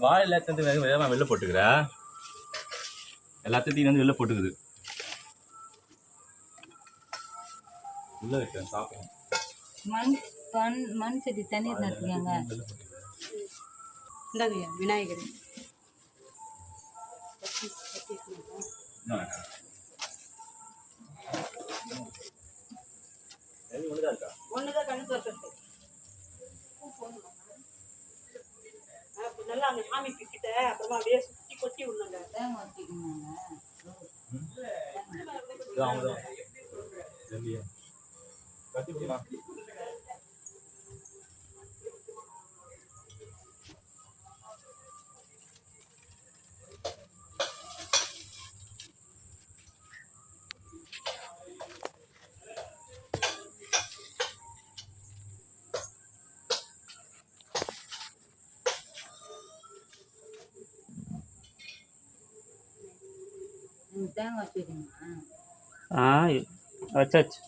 வாழை எல்லாத்தையும் வேகமாக வெளில போட்டுக்கிற எல்லாத்தையும் வந்து வெளில போட்டுக்குது உள்ள வைக்கிறேன் சாப்பிடுறேன். மண் செடி தண்ணீர் நடத்துக்காங்க. இந்தாங்க விநாயகர் ஒண்ணுதான் கண்ணு தோற்றது நல்லா அங்க சாமி கிட்ட அப்புறமா அப்படியே சுத்தி கொத்தி விடணுங்க. தேங்காய் வச்சுருக்கீங்களா? வச்சாச்சு.